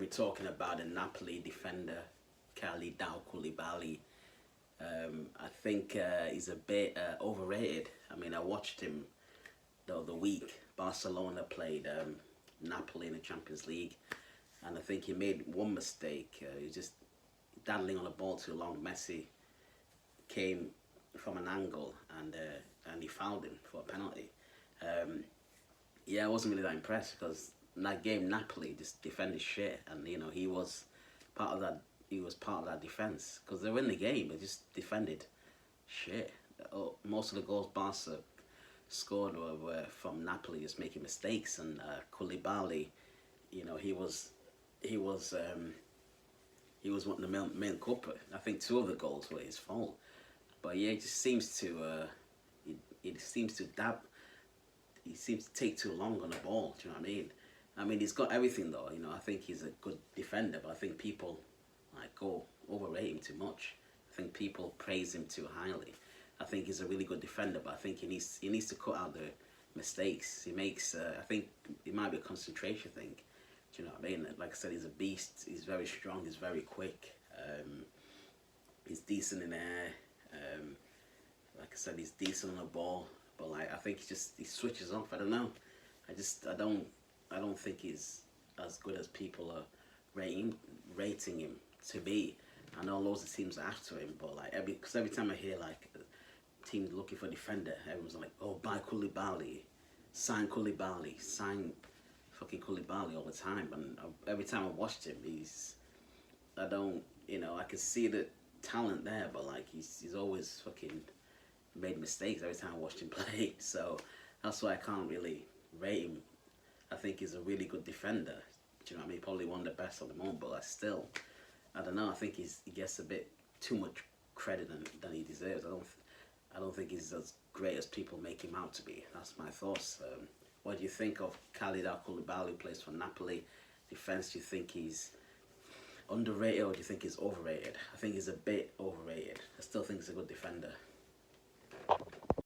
be talking about the Napoli defender, Kalidou Koulibaly. I think he's a bit overrated. I mean, I watched him the other week. Barcelona played Napoli in the Champions League, and I think he made one mistake. He was just daddling on the ball too long. Messi came from an angle and he fouled him for a penalty. Yeah, I wasn't really that impressed because in that game Napoli just defended shit, and you know he was part of that. He was part of that defense because they were in the game. They just defended shit. Most of the goals Barca scored were from Napoli just making mistakes, and Koulibaly, you know, he was one of the main culprit. I think two of the goals were his fault. But yeah, it just seems to it seems to dab. He seems to take too long on the ball. Do you know what I mean? I mean, he's got everything though. You know, I think he's a good defender, but I think people like overrate him too much. I think people praise him too highly. I think he's a really good defender, but I think he needs to cut out the mistakes he makes. I think it might be a concentration thing. Do you know what I mean? Like I said, he's a beast. He's very strong. He's very quick. He's decent in the air. Like I said, he's decent on the ball. But like I think he switches off. I don't know. I don't think he's as good as people are rating him to be. I know loads of teams are after him, but like every time I hear like a team looking for a defender, everyone's like, oh, buy Koulibaly, sign fucking Koulibaly all the time. And every time I watched him, I can see the talent there, but like he's always fucking made mistakes every time I watched him play. So that's why I can't really rate him. I think he's a really good defender. Do you know what I mean? Probably one of the best at the moment, but I don't know. I think he gets a bit too much credit than he deserves. I don't think he's as great as people make him out to be. That's my thoughts. What do you think of Kalidou Koulibaly, who plays for Napoli? Defense, do you think he's underrated or do you think he's overrated? I think he's a bit overrated. I still think he's a good defender.